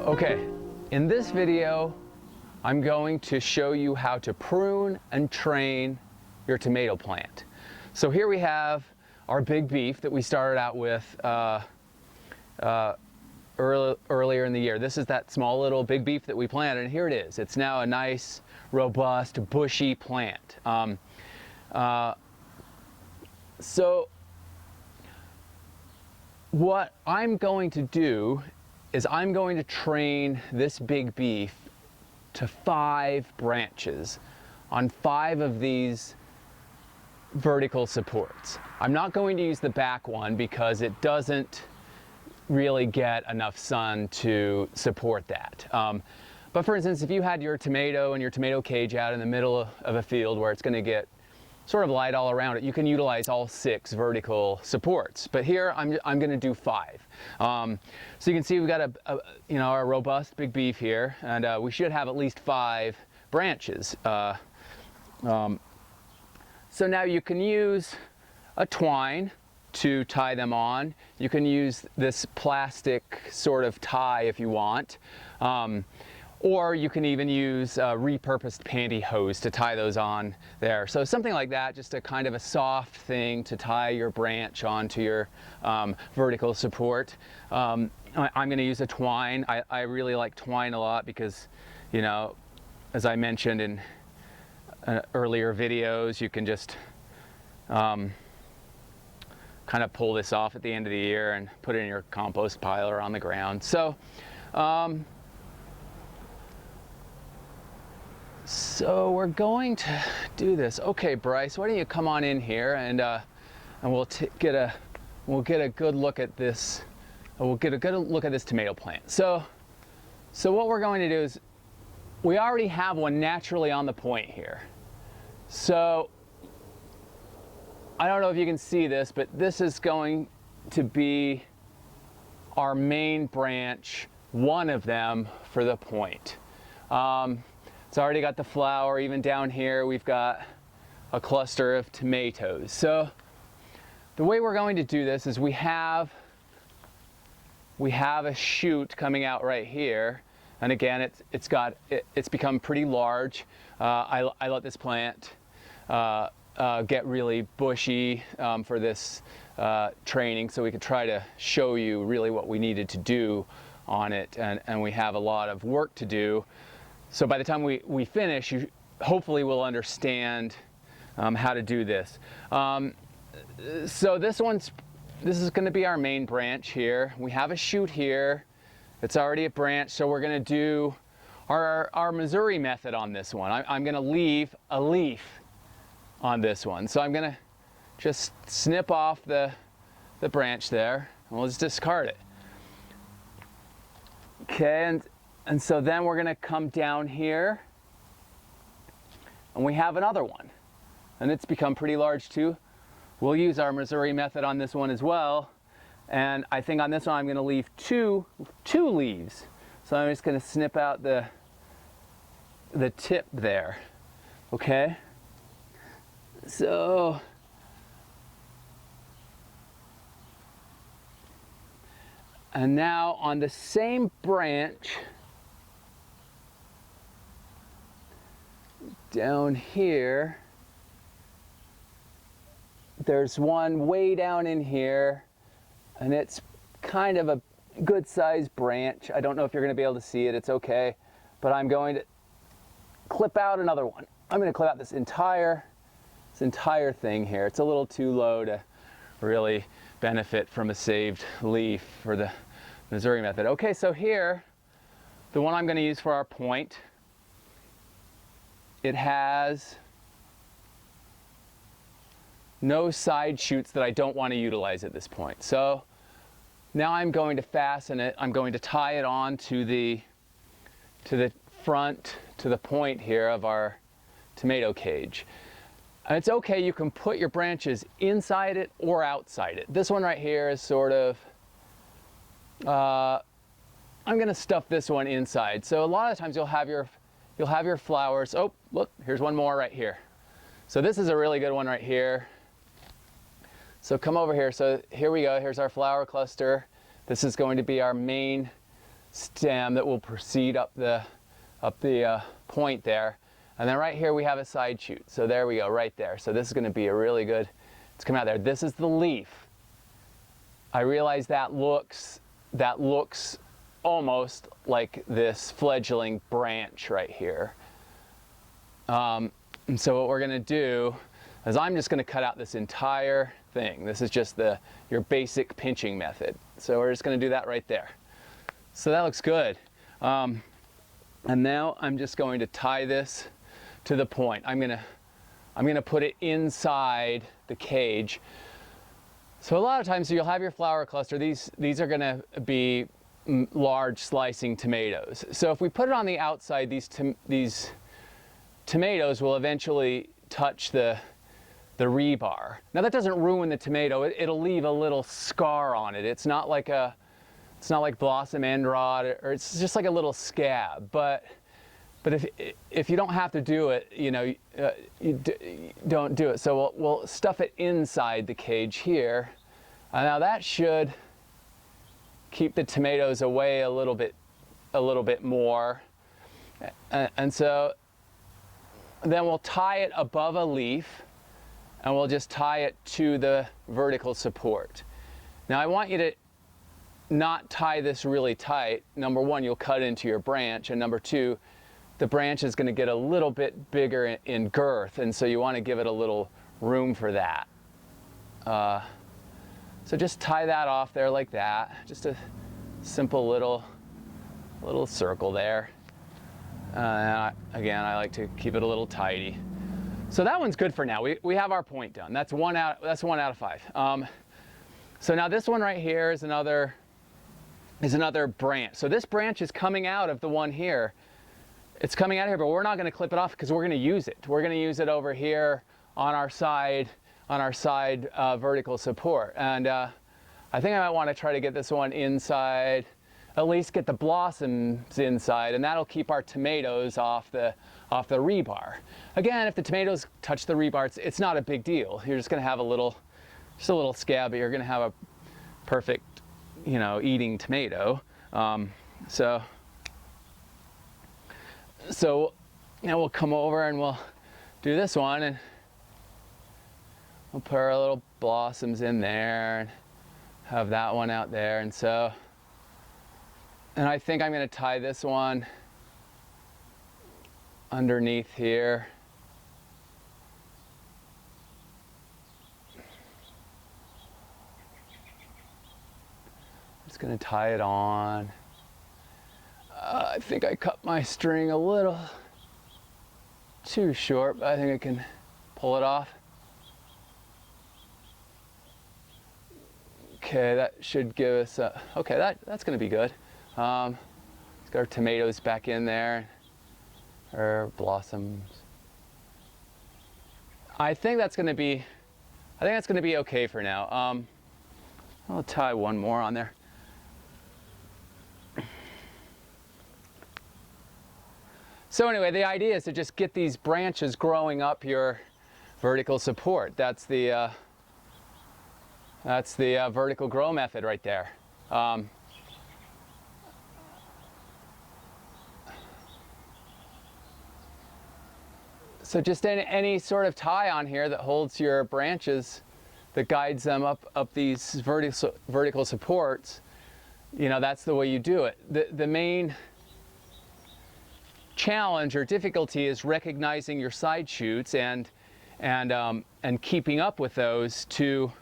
Okay, in this video, I'm going to show you how to prune and train your tomato plant. So here we have our big beef that we started out with earlier in the year. This is that small little big beef that we planted, and here it is. It's now a nice, robust, bushy plant. So what I'm going to do is I'm going to train this big beef to 5 branches on 5 of these vertical supports. I'm not going to use the back one because it doesn't really get enough sun to support that. But for instance, if you had your tomato and your tomato cage out in the middle of a field where it's going to get sort of light all around it, you can utilize all 6 vertical supports. But here I'm going to do 5. So you can see we've got a robust big beef here, and we should have at least 5 branches. So now you can use a twine to tie them on. You can use this plastic sort of tie if you want. Or you can even use repurposed pantyhose to tie those on there. So something like that, just a kind of a soft thing to tie your branch onto your vertical support. I'm going to use a twine. I really like twine a lot because, you know, as I mentioned in earlier videos, you can just kind of pull this off at the end of the year and put it in your compost pile or on the ground. So we're going to do this. Okay, Bryce, why don't you come on in here and we'll get a good look at this. We'll get a good look at this tomato plant. So what we're going to do is we already have one naturally on the point here. So I don't know if you can see this, but this is going to be our main branch, one of them for the point. It's already got the flower. Even down here we've got a cluster of tomatoes. So the way we're going to do this is we have a shoot coming out right here, and again it's become pretty large. I let this plant get really bushy for this training, so we could try to show you really what we needed to do on it, and we have a lot of work to do. So by the time we finish, you hopefully will understand how to do this. So this is going to be our main branch here. We have a shoot here. It's already a branch, so we're going to do our Missouri method on this one. I'm going to leave a leaf on this one. So I'm going to just snip off the branch there, and we'll just discard it. Okay, and so then we're going to come down here, and we have another one, and it's become pretty large too. We'll use our Missouri method on this one as well, and I think on this one I'm going to leave two leaves. So I'm just going to snip out the tip there. Okay, so and now on the same branch down here, there's one way down in here, and it's kind of a good sized branch. I don't know if you're going to be able to see it. It's okay, but I'm going to clip out another one. I'm going to clip out this entire thing here. It's a little too low to really benefit from a saved leaf for the Missouri method. Okay, so here, the one I'm going to use for our point, it has no side shoots that I don't want to utilize at this point. So now I'm going to fasten it. I'm going to tie it on to the front, to the point here of our tomato cage. And it's okay, you can put your branches inside it or outside it. This one right here is sort of, I'm going to stuff this one inside. So a lot of times you'll have your flowers. Oh, look, here's one more right here. So this is a really good one right here. So come over here. So here we go. Here's our flower cluster. This is going to be our main stem that will proceed up the point there. And then right here we have a side shoot. So there we go, right there. So this is going to be a really good, it's coming out there. This is the leaf. I realize that looks almost like this fledgling branch right here. And so what we're going to do is I'm just going to cut out this entire thing. This is just your basic pinching method. So we're just going to do that right there. So that looks good. And now I'm just going to tie this to the point. I'm gonna put it inside the cage. So a lot of times you'll have your flower cluster. These are gonna be large slicing tomatoes. So if we put it on the outside, these tomatoes will eventually touch the rebar. Now that doesn't ruin the tomato. It'll leave a little scar on it. It's not like blossom end rot, or it's just like a little scab. But if you don't have to do it, you know, you don't do it. So we'll stuff it inside the cage here. Now that should keep the tomatoes away a little bit more. And so then we'll tie it above a leaf, and we'll just tie it to the vertical support. Now I want you to not tie this really tight. Number one, you'll cut into your branch, and number two, the branch is going to get a little bit bigger in girth, and so you want to give it a little room for that. So just tie that off there like that. Just a simple little circle there. Again, I like to keep it a little tidy. So that one's good for now. We have our point done. That's one out of 5. So now this one right here is another branch. So this branch is coming out of the one here. It's coming out here, but we're not going to clip it off because we're going to use it. We're going to use it over here on our side vertical support. And I think I might want to try to get this one inside, at least get the blossoms inside, and that'll keep our tomatoes off the rebar. Again, if the tomatoes touch the rebar, it's not a big deal. You're just going to have a little scab, but you're going to have a perfect, you know, eating tomato. So now we'll come over and we'll do this one, and we'll put our little blossoms in there and have that one out there. And I think I'm going to tie this one underneath here. Just going to tie it on. I think I cut my string a little too short, but I think I can pull it off. Okay, that should give us okay, that's going to be good. Let's get our tomatoes back in there, or blossoms. I think that's going to be okay for now. I'll tie one more on there. So anyway, the idea is to just get these branches growing up your vertical support. That's the vertical grow method right there. So just any sort of tie on here that holds your branches, that guides them up these vertical supports, you know, that's the way you do it. The main challenge or difficulty is recognizing your side shoots and keeping up with those to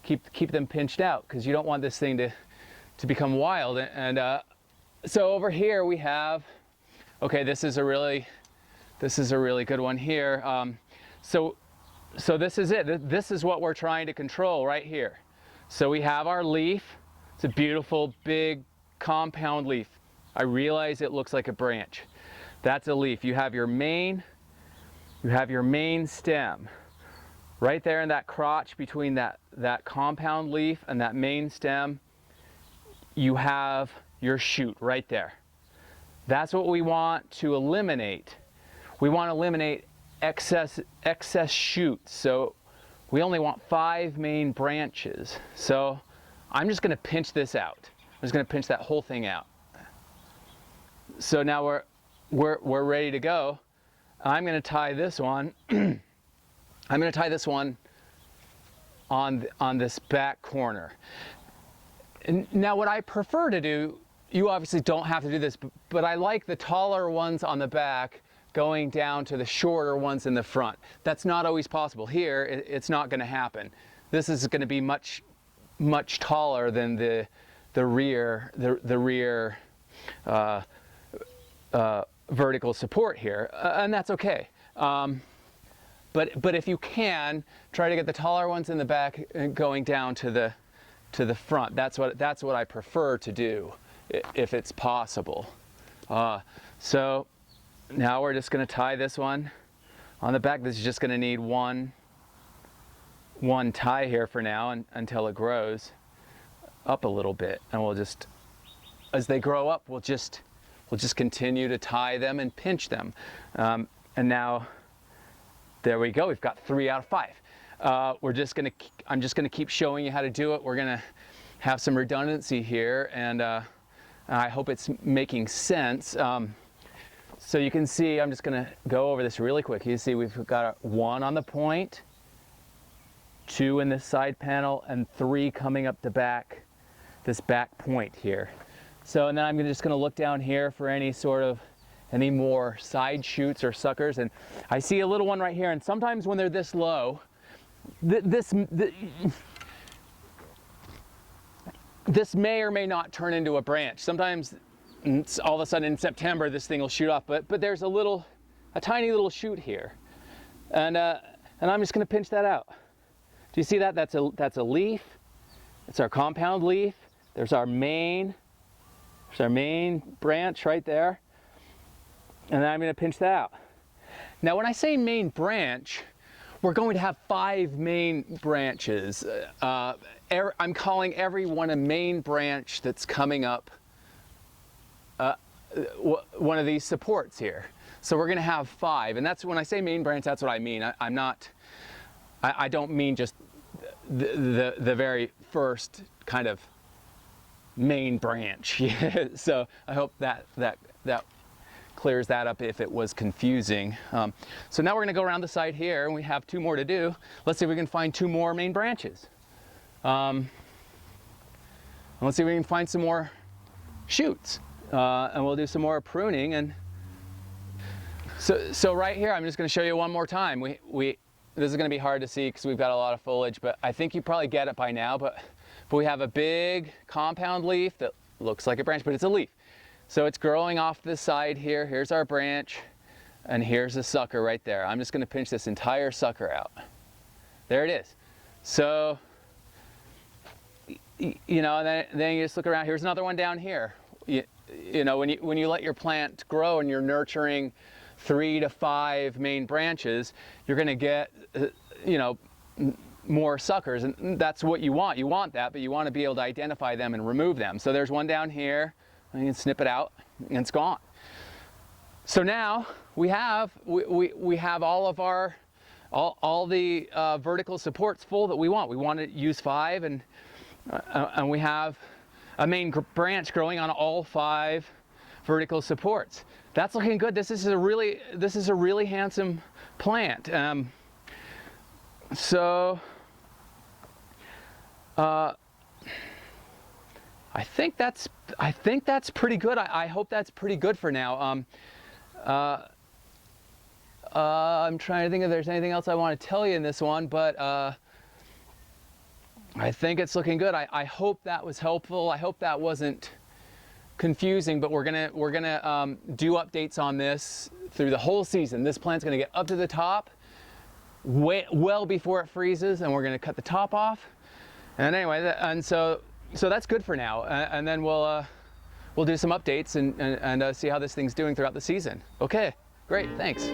keep them pinched out, because you don't want this thing to become wild. And so over here we have, okay, this is a really good one here. So this is it. This is what we're trying to control right here. So we have our leaf. It's a beautiful big compound leaf. I realize it looks like a branch. That's a leaf. You have your main stem. Right there in that crotch between that compound leaf and that main stem, you have your shoot right there. That's what we want to eliminate. We want to eliminate excess shoots. So we only want 5 main branches. So I'm just going to pinch this out. I'm just going to pinch that whole thing out. So now we're ready to go. I'm going to tie this one. I'm going to tie this one on this back corner. And now what I prefer to do, you obviously don't have to do this, but I like the taller ones on the back going down to the shorter ones in the front. That's not always possible. Here, it's not going to happen. This is going to be much taller than the rear vertical support here, and that's okay. But if you can, try to get the taller ones in the back going down to the front. That's what I prefer to do, if it's possible. So now we're just going to tie this one on the back. This is just going to need one tie here for now, until it grows up a little bit, and we'll just, as they grow up, we'll just continue to tie them and pinch them. And now, there we go. We've got 3 out of 5. I'm just gonna keep showing you how to do it. We're gonna have some redundancy here, and I hope it's making sense. So you can see, I'm just gonna go over this really quick. You see, we've got 1 on the point, 2 in this side panel, and 3 coming up the back, this back point here. So, and then I'm just gonna look down here for any more side shoots or suckers, and I see a little one right here, and sometimes when they're this low, this may or may not turn into a branch. Sometimes all of a sudden in September this thing will shoot off, but there's a tiny little shoot here, and I'm just going to pinch that out. Do you see that? That's a leaf. It's our compound leaf. There's our main branch right there. And then I'm going to pinch that out. Now when I say main branch, we're going to have 5 main branches. I'm calling every one a main branch that's coming up one of these supports here. So we're going to have 5, and that's, when I say main branch, that's what I mean. I don't mean just the very first kind of main branch. So I hope that clears that up if it was confusing. So now we're going to go around the side here, and we have 2 more to do. Let's see if we can find 2 more main branches. And let's see if we can find some more shoots. And we'll do some more pruning. And so right here, I'm just going to show you one more time. This is going to be hard to see because we've got a lot of foliage, but I think you probably get it by now. But we have a big compound leaf that looks like a branch, but it's a leaf. So it's growing off this side here. Here's our branch, and here's the sucker right there. I'm just going to pinch this entire sucker out. There it is. So, you know, and then you just look around. Here's another one down here. You know, when you let your plant grow and you're nurturing 3 to 5 main branches, you're going to get, you know, more suckers, and that's what you want. You want that, but you want to be able to identify them and remove them. So there's one down here. You can snip it out, and it's gone. So now we have all of our all the vertical supports full that we want. We want to use 5, and we have a main branch growing on all 5 vertical supports. That's looking good. This is a really handsome plant. So I think that's pretty good. I hope that's pretty good for now. I'm trying to think if there's anything else I want to tell you in this one, but I think it's looking good. I hope that was helpful. I hope that wasn't confusing, but we're gonna do updates on this through the whole season. This plant's gonna get up to the top well before it freezes, and we're gonna cut the top off. And anyway, so that's good for now. And then we'll do some updates and see how this thing's doing throughout the season. Okay, great, thanks.